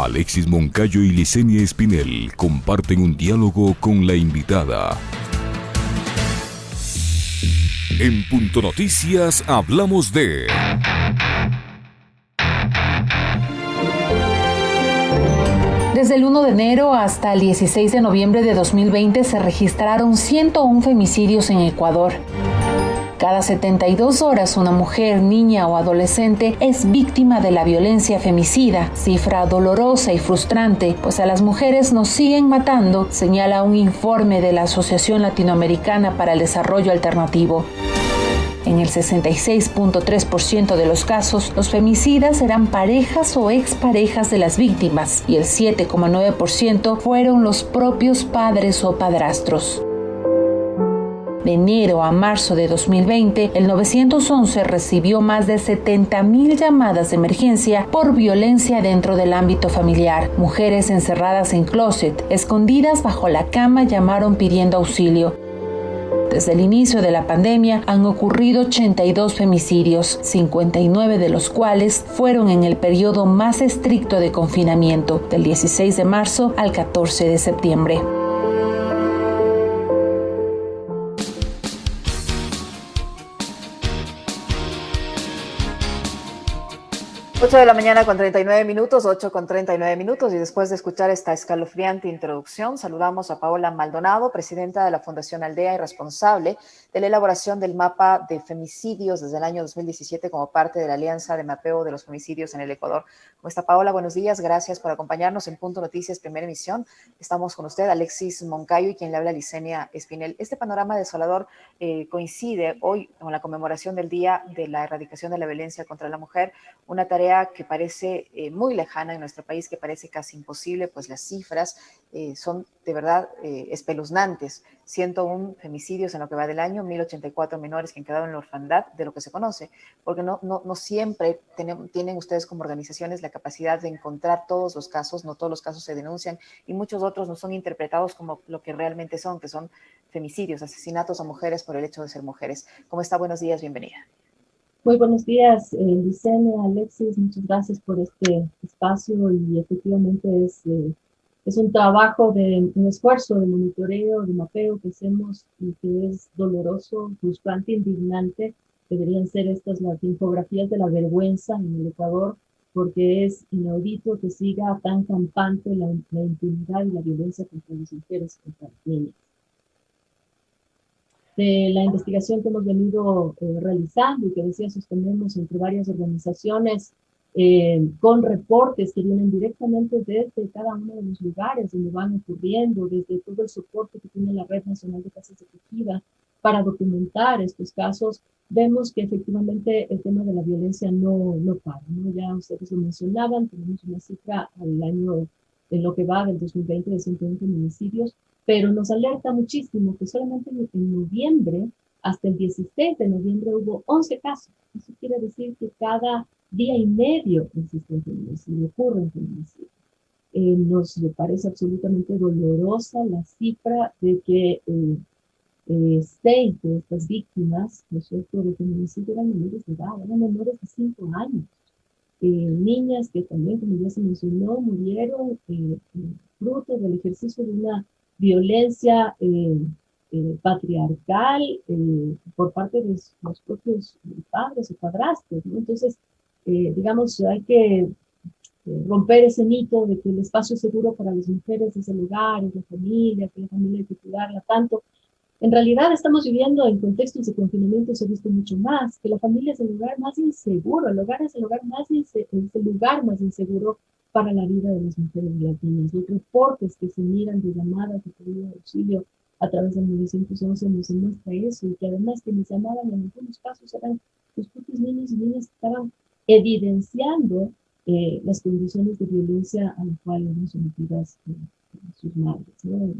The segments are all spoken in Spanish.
Alexis Moncayo y Licenia Espinel comparten un diálogo con la invitada. En Punto Noticias hablamos de... Desde el 1 de enero hasta el 16 de noviembre de 2020 se registraron 101 femicidios en Ecuador. Cada 72 horas una mujer, niña o adolescente es víctima de la violencia femicida, cifra dolorosa y frustrante, pues a las mujeres nos siguen matando, señala un informe de la Asociación Latinoamericana para el Desarrollo Alternativo. En el 66.3% de los casos, los femicidas eran parejas o exparejas de las víctimas y el 7.9% fueron los propios padres o padrastros. De enero a marzo de 2020, el 911 recibió más de 70,000 llamadas de emergencia por violencia dentro del ámbito familiar. Mujeres encerradas en closet, escondidas bajo la cama, llamaron pidiendo auxilio. Desde el inicio de la pandemia han ocurrido 82 femicidios, 59 de los cuales fueron en el periodo más estricto de confinamiento, del 16 de marzo al 14 de septiembre. 8 de la mañana con 39 minutos, 8 con 39 minutos, y después de escuchar esta escalofriante introducción, saludamos a Paola Maldonado, presidenta de la Fundación Aldea y responsable de la elaboración del mapa de femicidios desde el año 2017 como parte de la Alianza de Mapeo de los Femicidios en el Ecuador. ¿Cómo está, Paola? Buenos días, gracias por acompañarnos en Punto Noticias, primera emisión. Estamos con usted, Alexis Moncayo, y quien le habla, Licenia Espinel. Este panorama desolador coincide hoy con la conmemoración del Día de la Erradicación de la Violencia contra la Mujer, una tarea que parece muy lejana en nuestro país, que parece casi imposible, pues las cifras son de verdad espeluznantes. 101 femicidios en lo que va del año, 1.084 menores que han quedado en la orfandad, de lo que se conoce, porque no siempre tienen ustedes como organizaciones la capacidad de encontrar todos los casos, no todos los casos se denuncian y muchos otros no son interpretados como lo que realmente son, que son femicidios, asesinatos a mujeres por el hecho de ser mujeres. ¿Cómo está? Buenos días, bienvenida. Muy buenos días, Licenia, Alexis, muchas gracias por este espacio y efectivamente es un trabajo un esfuerzo de monitoreo, de mapeo que hacemos y que es doloroso, frustrante, indignante. Deberían ser estas las infografías de la vergüenza en el Ecuador, porque es inaudito que siga tan campante la impunidad y la violencia contra las mujeres y contra las niñas. De la investigación que hemos venido realizando y que decía sostenemos entre varias organizaciones con reportes que vienen directamente desde cada uno de los lugares donde van ocurriendo, desde todo el soporte que tiene la Red Nacional de Casas de Acogida para documentar estos casos, vemos que efectivamente el tema de la violencia no para, ¿no? Ya ustedes lo mencionaban, tenemos una cifra al año en lo que va del 2020 de 120 feminicidios, pero nos alerta muchísimo que solamente en noviembre, hasta el 16 de noviembre, hubo 11 casos. Eso quiere decir que cada día y medio existe un feminicidio, ocurre un feminicidio. Nos parece absolutamente dolorosa la cifra de que 6 de estas víctimas, ¿no es cierto?, de feminicidio eran menores de edad, eran menores de 5 años. Niñas que también, como ya se mencionó, murieron fruto del ejercicio de una violencia patriarcal por parte de los propios padres o padrastros, ¿no? Entonces, digamos, hay que romper ese mito de que el espacio seguro para las mujeres es el hogar, es la familia, que la familia hay que cuidarla tanto. En realidad estamos viviendo en contextos de confinamiento, se ha visto mucho más, que la familia es el lugar más inseguro, el hogar es el lugar más inseguro para la vida de las mujeres y las niñas. Los reportes que se miran de llamadas de pedido de auxilio a través del 911 nos demuestra eso, y que además quienes llamaban en algunos casos eran los propios niños y niñas que estaban evidenciando las condiciones de violencia a las cuales eran sometidas sus madres, ¿no?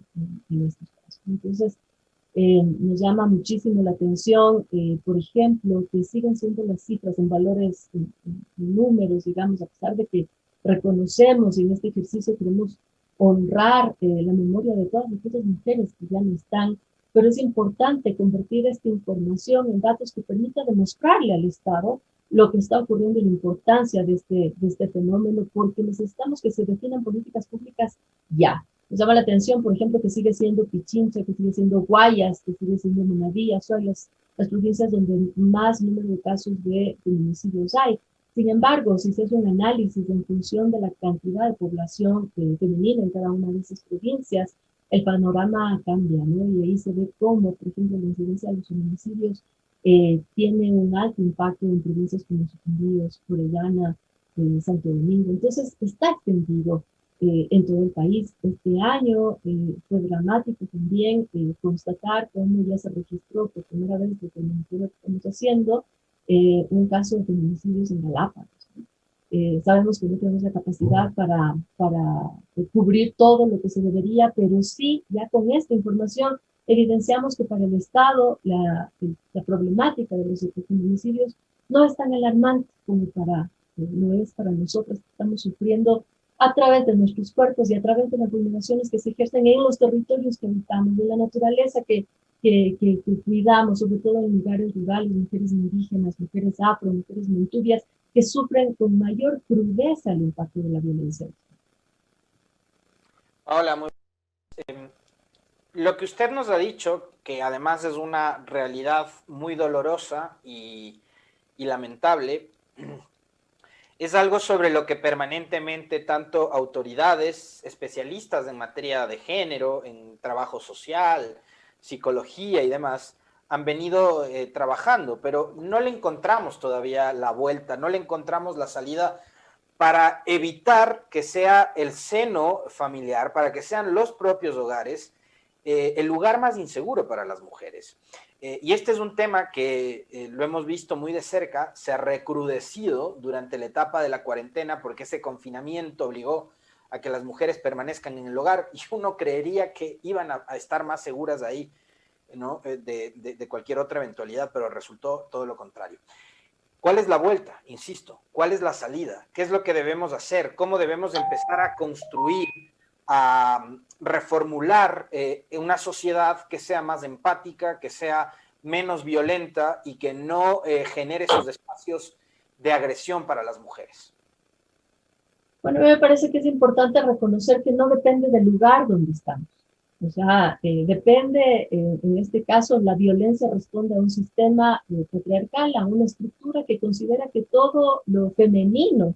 En estos casos. Entonces, nos llama muchísimo la atención, por ejemplo, que sigan siendo las cifras en valores, en números, digamos, a pesar de que reconocemos y en este ejercicio queremos honrar la memoria de todas aquellas mujeres que ya no están, pero es importante convertir esta información en datos que permitan demostrarle al Estado lo que está ocurriendo y la importancia de este fenómeno, porque necesitamos que se definan políticas públicas ya. Nos llama la atención, por ejemplo, que sigue siendo Pichincha, que sigue siendo Guayas, que sigue siendo Manabí, son las provincias donde más número de casos de feminicidios hay. Sin embargo, si se hace un análisis en función de la cantidad de población femenina en cada una de esas provincias, el panorama cambia, ¿no? Y ahí se ve cómo, por ejemplo, la incidencia de los feminicidios tiene un alto impacto en provincias como Sucumbíos, Orellana, Santo Domingo. Entonces, está extendido en todo el país. Este año fue dramático también constatar cómo ya se registró por primera vez desde el ministerio que estamos haciendo un caso de feminicidios en Galápagos. Sabemos que no tenemos la capacidad para cubrir todo lo que se debería, pero sí, ya con esta información, evidenciamos que para el Estado la problemática de los feminicidios no es tan alarmante como no es para nosotros que estamos sufriendo a través de nuestros cuerpos y a través de las vulneraciones que se ejercen en los territorios que habitamos, de la naturaleza que cuidamos, sobre todo en lugares rurales, mujeres indígenas, mujeres afro, mujeres montubias, que sufren con mayor crudeza el impacto de la violencia. Hola, muy lo que usted nos ha dicho, que además es una realidad muy dolorosa y lamentable, es algo sobre lo que permanentemente tanto autoridades, especialistas en materia de género, en trabajo social, psicología y demás, han venido trabajando, pero no le encontramos todavía la vuelta, no le encontramos la salida para evitar que sea el seno familiar, para que sean los propios hogares el lugar más inseguro para las mujeres. Y este es un tema que lo hemos visto muy de cerca, se ha recrudecido durante la etapa de la cuarentena porque ese confinamiento obligó a que las mujeres permanezcan en el hogar y uno creería que iban a estar más seguras ahí, ¿no? de cualquier otra eventualidad, pero resultó todo lo contrario. ¿Cuál es la vuelta? Insisto, ¿cuál es la salida? ¿Qué es lo que debemos hacer? ¿Cómo debemos empezar a construir, a reformular una sociedad que sea más empática, que sea menos violenta y que no genere esos espacios de agresión para las mujeres? Bueno, a mí me parece que es importante reconocer que no depende del lugar donde estamos. O sea, depende, en este caso, la violencia responde a un sistema patriarcal, a una estructura que considera que todo lo femenino,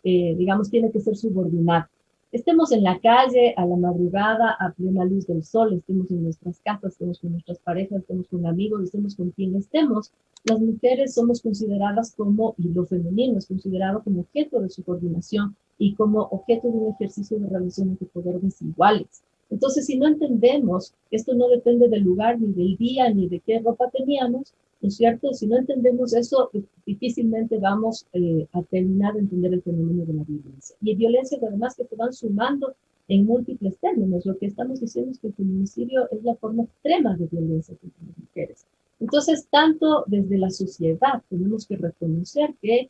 digamos, tiene que ser subordinado. Estemos en la calle, a la madrugada, a plena luz del sol, estemos en nuestras casas, estemos con nuestras parejas, estemos con amigos, estemos con quien estemos, las mujeres somos consideradas como, y lo femenino es considerado como objeto de subordinación y como objeto de un ejercicio de relaciones de poder desiguales. Entonces, si no entendemos que esto no depende del lugar, ni del día, ni de qué ropa teníamos, ¿no es cierto? Si no entendemos eso, difícilmente vamos a terminar de entender el fenómeno de la violencia. Y violencias, además, que se van sumando en múltiples términos. Lo que estamos diciendo es que el feminicidio es la forma extrema de violencia contra las mujeres. Entonces, tanto desde la sociedad tenemos que reconocer que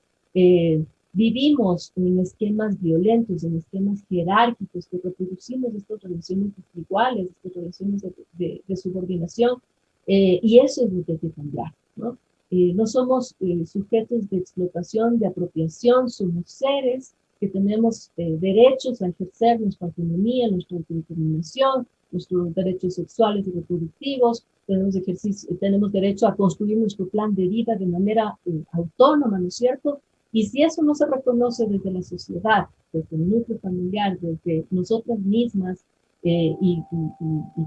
vivimos en esquemas violentos, en esquemas jerárquicos, que reproducimos estas relaciones desiguales, estas relaciones de subordinación, y eso es lo que hay que cambiar, ¿no? No somos sujetos de explotación, de apropiación, somos seres que tenemos derechos a ejercer nuestra autonomía, nuestra autodeterminación, nuestros derechos sexuales y reproductivos, tenemos derecho a construir nuestro plan de vida de manera autónoma, ¿no es cierto? Y si eso no se reconoce desde la sociedad, desde el núcleo familiar, desde nosotras mismas, y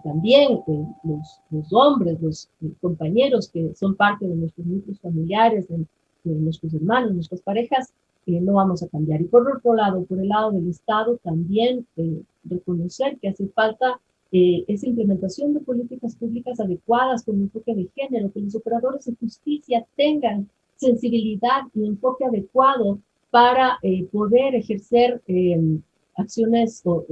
también los hombres, los compañeros que son parte de nuestros núcleos familiares, de nuestros hermanos, nuestras parejas, no vamos a cambiar. Y por otro lado, por el lado del Estado, también reconocer que hace falta esa implementación de políticas públicas adecuadas con enfoque de género, que los operadores de justicia tengan sensibilidad y enfoque adecuado para poder ejercer acciones o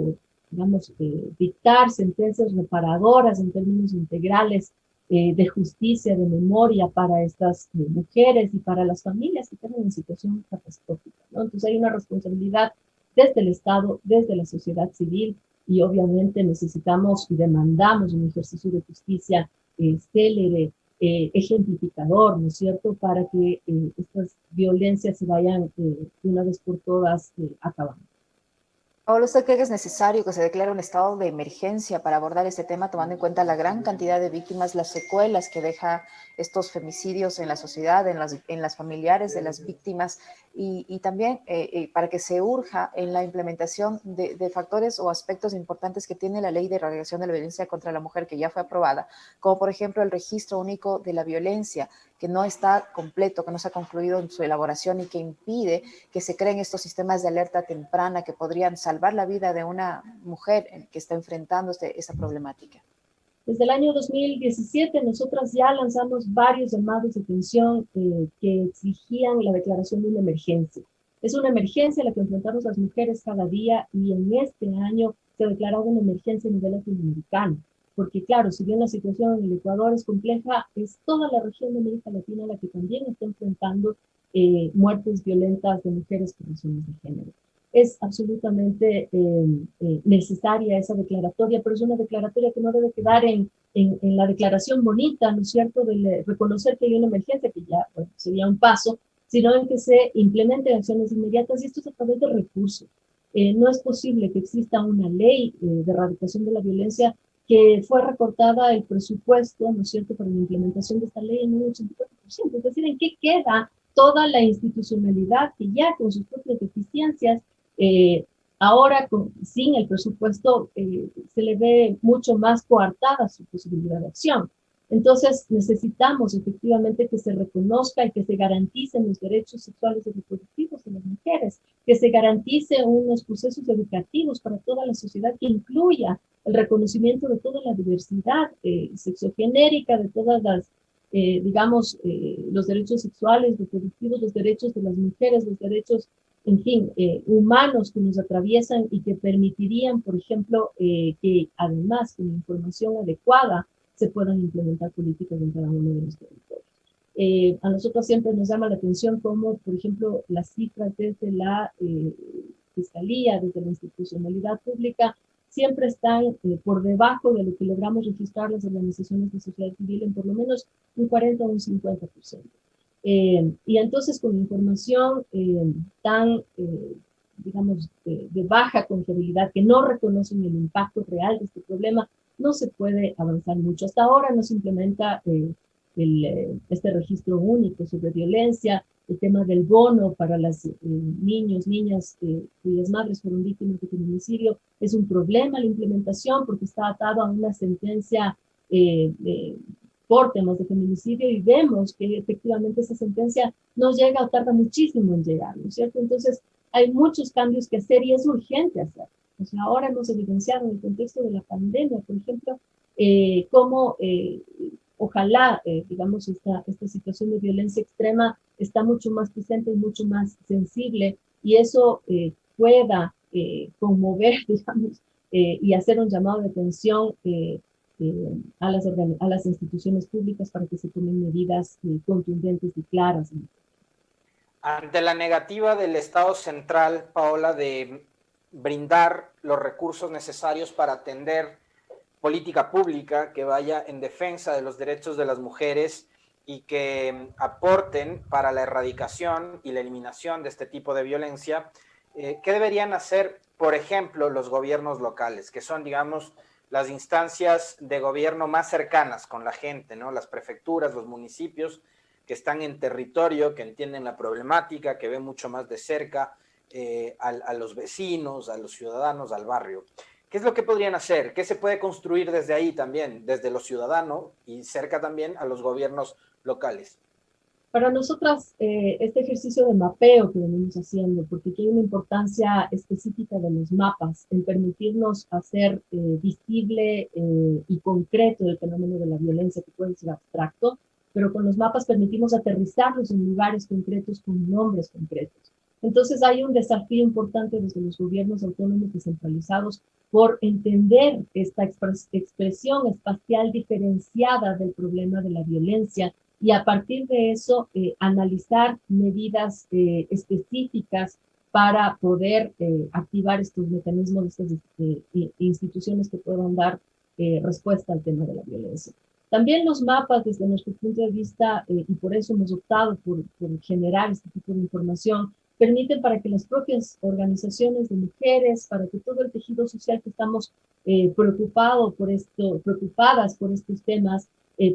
digamos, dictar sentencias reparadoras en términos integrales de justicia, de memoria para estas mujeres y para las familias que están en situación catastrófica, ¿no? Entonces hay una responsabilidad desde el Estado, desde la sociedad civil, y obviamente necesitamos y demandamos un ejercicio de justicia célere, ejemplificador, ¿no es cierto?, para que estas violencias se vayan de una vez por todas acabando. Ahora, ¿usted cree que es necesario que se declare un estado de emergencia para abordar este tema, tomando en cuenta la gran cantidad de víctimas, las secuelas que deja estos femicidios en la sociedad, en las familiares de las víctimas, y también para que se urja en la implementación de factores o aspectos importantes que tiene la Ley de Erradicación de la Violencia contra la Mujer, que ya fue aprobada, como por ejemplo el registro único de la violencia, que no está completo, que no se ha concluido en su elaboración y que impide que se creen estos sistemas de alerta temprana que podrían salvar la vida de una mujer que está enfrentando esa problemática? Desde el año 2017 nosotras ya lanzamos varios llamados de atención que exigían la declaración de una emergencia. Es una emergencia a la que enfrentamos las mujeres cada día, y en este año se ha declarado una emergencia a nivel latinoamericano. Porque claro, si bien la situación en el Ecuador es compleja, es toda la región de América Latina la que también está enfrentando muertes violentas de mujeres por razones de género. Es absolutamente necesaria esa declaratoria, pero es una declaratoria que no debe quedar en la declaración bonita, ¿no es cierto?, de reconocer que hay una emergencia, que ya bueno, sería un paso, sino en que se implementen acciones inmediatas, y esto es a través de recursos. No es posible que exista una ley de erradicación de la violencia que fue recortada el presupuesto, ¿no es cierto?, para la implementación de esta ley en un 84%. Es decir, ¿en qué queda toda la institucionalidad que ya con sus propias deficiencias ahora sin el presupuesto se le ve mucho más coartada su posibilidad de acción? Entonces necesitamos efectivamente que se reconozca y que se garanticen los derechos sexuales y reproductivos de las mujeres, que se garantice unos procesos educativos para toda la sociedad que incluya el reconocimiento de toda la diversidad sexogenérica, de todas las, los derechos sexuales, reproductivos, los derechos de las mujeres, los derechos, en fin, humanos que nos atraviesan y que permitirían, por ejemplo, que además con información adecuada se puedan implementar políticas en cada uno de los territorios. A nosotros siempre nos llama la atención cómo, por ejemplo, las cifras desde la Fiscalía, desde la institucionalidad pública, siempre están por debajo de lo que logramos registrar las organizaciones de sociedad civil en por lo menos un 40 o un 50%. Y entonces con información tan, de baja confiabilidad, que no reconocen el impacto real de este problema, no se puede avanzar mucho. Hasta ahora no se implementa este registro único sobre violencia, el tema del bono para los niños, niñas cuyas madres fueron víctimas de feminicidio. Es un problema la implementación porque está atado a una sentencia por temas de feminicidio, y vemos que efectivamente esa sentencia no llega o tarda muchísimo en llegar, ¿no es cierto? Entonces hay muchos cambios que hacer y es urgente hacer. O sea, ahora hemos evidenciado en el contexto de la pandemia, por ejemplo, cómo ojalá, esta situación de violencia extrema está mucho más presente y mucho más sensible, y eso pueda conmover, y hacer un llamado de atención a las instituciones públicas para que se tomen medidas contundentes y claras. Ante la negativa del Estado central, Paola, de brindar los recursos necesarios para atender política pública que vaya en defensa de los derechos de las mujeres y que aporten para la erradicación y la eliminación de este tipo de violencia, ¿qué deberían hacer, por ejemplo, los gobiernos locales, que son, digamos, las instancias de gobierno más cercanas con la gente, ¿no? Las prefecturas, los municipios que están en territorio, que entienden la problemática, que ven mucho más de cerca a los vecinos, a los ciudadanos, al barrio? ¿Qué es lo que podrían hacer? ¿Qué se puede construir desde ahí también, desde los ciudadanos y cerca también a los gobiernos locales? Para nosotras, este ejercicio de mapeo que venimos haciendo, porque aquí hay una importancia específica de los mapas en permitirnos hacer visible y concreto el fenómeno de la violencia, que puede ser abstracto, pero con los mapas permitimos aterrizarlos en lugares concretos con nombres concretos. Entonces hay un desafío importante desde los gobiernos autónomos descentralizados por entender esta expresión espacial diferenciada del problema de la violencia, y a partir de eso analizar medidas específicas para poder activar estos mecanismos, estas instituciones que puedan dar respuesta al tema de la violencia. También los mapas, desde nuestro punto de vista, y por eso hemos optado por generar este tipo de información, permiten para que las propias organizaciones de mujeres, para que todo el tejido social que estamos preocupadas por estos temas,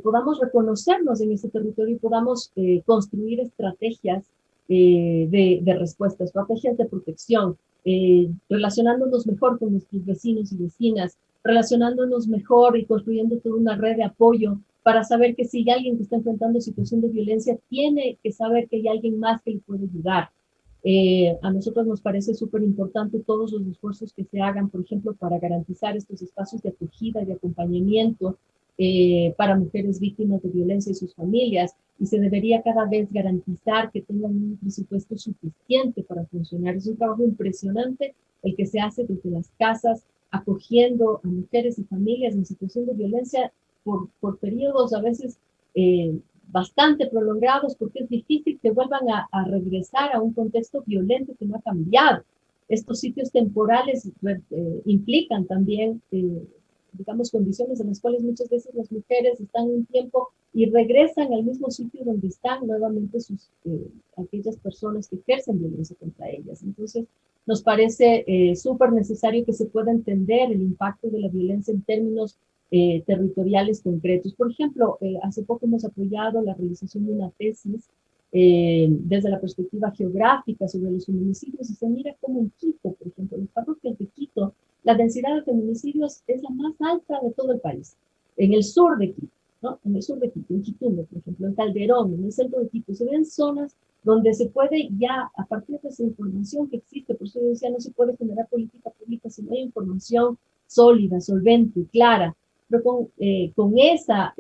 podamos reconocernos en ese territorio y podamos construir estrategias de respuesta, estrategias de protección, relacionándonos mejor con nuestros vecinos y vecinas, relacionándonos mejor y construyendo toda una red de apoyo para saber que si hay alguien que está enfrentando situación de violencia, tiene que saber que hay alguien más que le puede ayudar. A nosotros nos parece súper importante todos los esfuerzos que se hagan, por ejemplo, para garantizar estos espacios de acogida y de acompañamiento para mujeres víctimas de violencia y sus familias, y se debería cada vez garantizar que tengan un presupuesto suficiente para funcionar. Es un trabajo impresionante el que se hace desde las casas, acogiendo a mujeres y familias en situación de violencia por periodos a veces bastante prolongados, porque es difícil que vuelvan a regresar a un contexto violento que no ha cambiado. Estos sitios temporales implican también, digamos, condiciones en las cuales muchas veces las mujeres están un tiempo y regresan al mismo sitio donde están nuevamente aquellas personas que ejercen violencia contra ellas. Entonces, nos parece súper necesario que se pueda entender el impacto de la violencia en términos territoriales concretos. Por ejemplo, hace poco hemos apoyado la realización de una tesis desde la perspectiva geográfica sobre los feminicidios y se mira cómo en Quito, por ejemplo, en las parroquias de Quito, la densidad de feminicidios es la más alta de todo el país. En el sur de Quito, ¿no? En el sur de Quito, en Quitumbe, por ejemplo, en Calderón, en el centro de Quito, se ven zonas donde se puede ya, a partir de esa información que existe, por eso yo decía, no se puede generar política pública si no hay información sólida, solvente, clara, pero con esa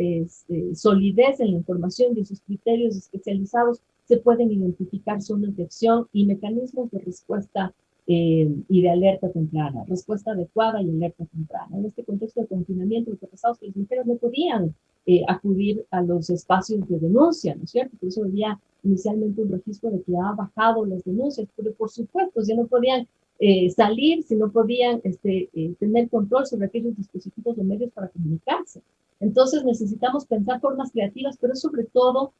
solidez en la información y esos criterios especializados se pueden identificar zonas de acción y mecanismos de respuesta y de alerta temprana, respuesta adecuada y alerta temprana. En este contexto de confinamiento, lo que pasaba es que las mujeres no podían acudir a los espacios de denuncia, ¿no es cierto? Por eso había inicialmente un registro de que ha bajado las denuncias, pero por supuesto, si no podían salir, si no podían tener control sobre aquellos dispositivos o medios para comunicarse. Entonces necesitamos pensar formas creativas, pero sobre todo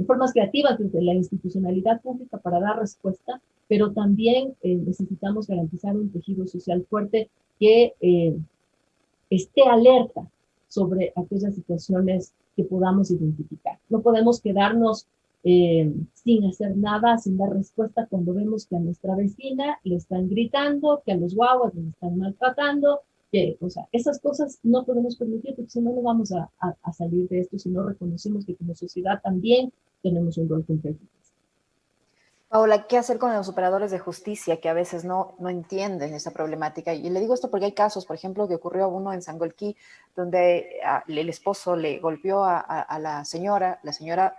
formas creativas desde la institucionalidad pública para dar respuesta, pero también necesitamos garantizar un tejido social fuerte que esté alerta sobre aquellas situaciones que podamos identificar. No podemos quedarnos sin hacer nada, sin dar respuesta cuando vemos que a nuestra vecina le están gritando, que a los guaguas les están maltratando, que, o sea, esas cosas no podemos permitir porque si no, no vamos a salir de esto, si no reconocemos que como sociedad también tenemos un rol concreto. Paola, ¿qué hacer con los operadores de justicia que a veces no entienden esa problemática? Y le digo esto porque hay casos, por ejemplo, que ocurrió uno en Sangolquí, donde el esposo le golpeó a la señora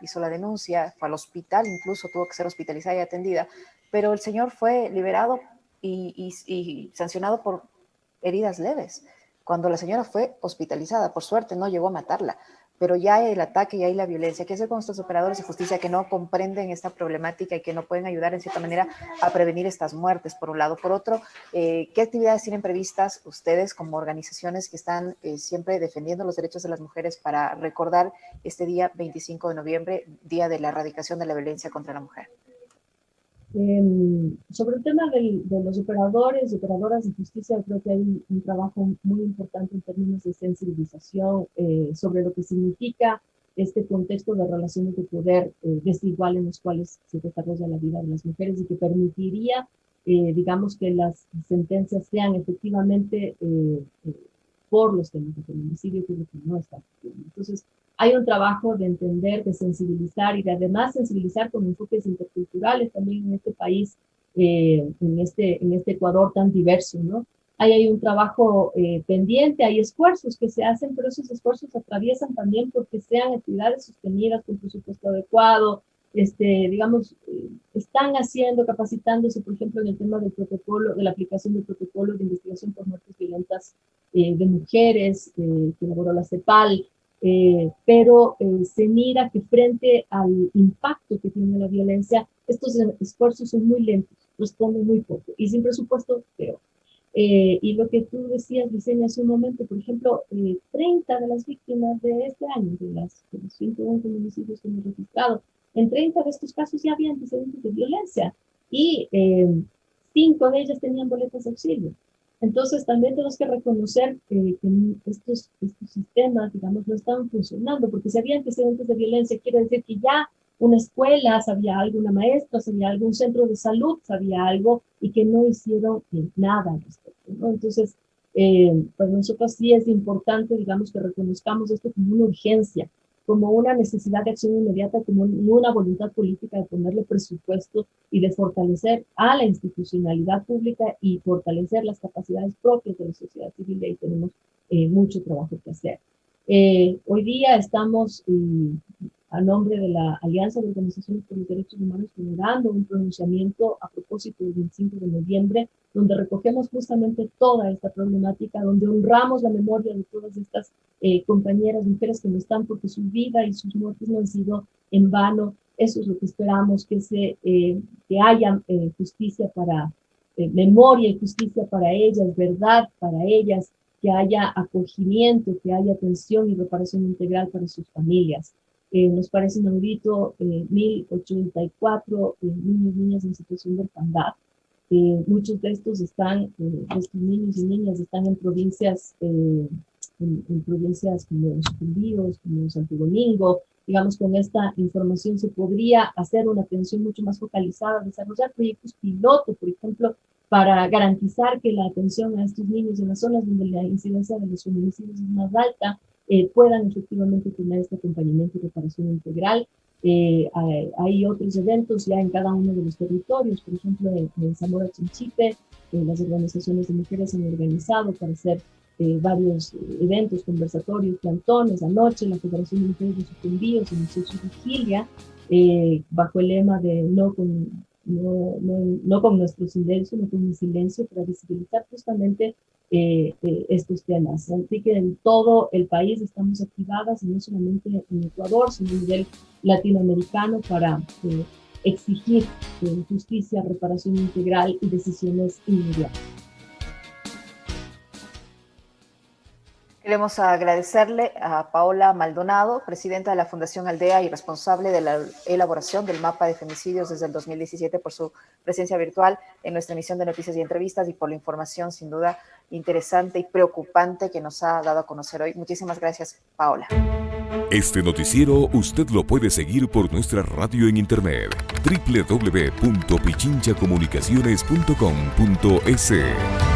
hizo la denuncia, fue al hospital, incluso tuvo que ser hospitalizada y atendida, pero el señor fue liberado y sancionado por heridas leves, cuando la señora fue hospitalizada. Por suerte no llegó a matarla, pero ya hay el ataque y hay la violencia. ¿Qué hacer con estos operadores de justicia que no comprenden esta problemática y que no pueden ayudar en cierta manera a prevenir estas muertes, por un lado? Por otro, ¿qué actividades tienen previstas ustedes como organizaciones que están siempre defendiendo los derechos de las mujeres para recordar este día 25 de noviembre, Día de la Erradicación de la Violencia contra la Mujer? Sobre el tema de los operadores y operadoras de justicia, creo que hay un trabajo muy importante en términos de sensibilización sobre lo que significa este contexto de relaciones de poder desigual en los cuales se desarrolla la vida de las mujeres y que permitiría, digamos, que las sentencias sean efectivamente por los temas de feminicidio, que es lo que no está ocurriendo. Entonces, hay un trabajo de entender, de sensibilizar y de además sensibilizar con enfoques interculturales también en este país, en este Ecuador tan diverso, ¿no? Hay un trabajo pendiente, hay esfuerzos que se hacen, pero esos esfuerzos atraviesan también porque sean actividades sostenidas con presupuesto adecuado, digamos, están haciendo, capacitándose, por ejemplo, en el tema del protocolo, de la aplicación del protocolo de investigación por muertes violentas de mujeres, que elaboró la CEPAL, pero se mira que frente al impacto que tiene la violencia, estos esfuerzos son muy lentos, responden muy poco, y sin presupuesto, peor. Y lo que tú decías, Licenia, hace un momento, por ejemplo, 30 de las víctimas de este año, de los 101 feminicidios que hemos registrado, en 30 de estos casos ya había antecedentes de violencia y 5 de ellas tenían boletas de auxilio. Entonces, también tenemos que reconocer que estos sistemas, digamos, no estaban funcionando, porque si había antecedentes de violencia, quiere decir que ya una escuela, sabía algo, una maestra, sabía algo, un centro de salud, sabía algo, y que no hicieron nada al respecto, ¿no? Entonces, para nosotros sí es importante, digamos, que reconozcamos esto como una urgencia, como una necesidad de acción inmediata, como una voluntad política de ponerle presupuesto y de fortalecer a la institucionalidad pública y fortalecer las capacidades propias de la sociedad civil, y ahí tenemos mucho trabajo que hacer. Hoy día estamos, a nombre de la Alianza de Organizaciones por los Derechos Humanos, generando un pronunciamiento a propósito del 25 de noviembre, donde recogemos justamente toda esta problemática, donde honramos la memoria de todas estas compañeras, mujeres que no están, porque su vida y sus muertes no han sido en vano. Eso es lo que esperamos, que haya justicia para, memoria y justicia para ellas, verdad para ellas, que haya acogimiento, que haya atención y reparación integral para sus familias. Nos parece inaudito 1.084 niños y niñas en situación de orfandad. Muchos de estos estos niños y niñas están en provincias, en provincias como Sucumbíos, como Santo Domingo. Digamos, con esta información se podría hacer una atención mucho más focalizada, desarrollar proyectos piloto, por ejemplo, para garantizar que la atención a estos niños en las zonas donde la incidencia de los feminicidios es más alta, puedan efectivamente tener este acompañamiento y reparación integral. Hay otros eventos ya en cada uno de los territorios, por ejemplo, en Zamora Chinchipe, las organizaciones de mujeres han organizado para hacer varios eventos, conversatorios, plantones. Anoche la Federación de Mujeres de Sucumbíos inició su vigilia bajo el lema de no con nuestro silencio, no con mi silencio, para visibilizar justamente estos temas. Así que en todo el país estamos activadas, y no solamente en Ecuador, sino a nivel latinoamericano, para exigir justicia, reparación integral y decisiones inmediatas. Queremos agradecerle a Paola Maldonado, presidenta de la Fundación Aldea y responsable de la elaboración del mapa de femicidios desde el 2017, por su presencia virtual en nuestra emisión de Noticias y Entrevistas, y por la información sin duda interesante y preocupante que nos ha dado a conocer hoy. Muchísimas gracias, Paola. Este noticiero usted lo puede seguir por nuestra radio en internet www.pichinchacomunicaciones.com.es.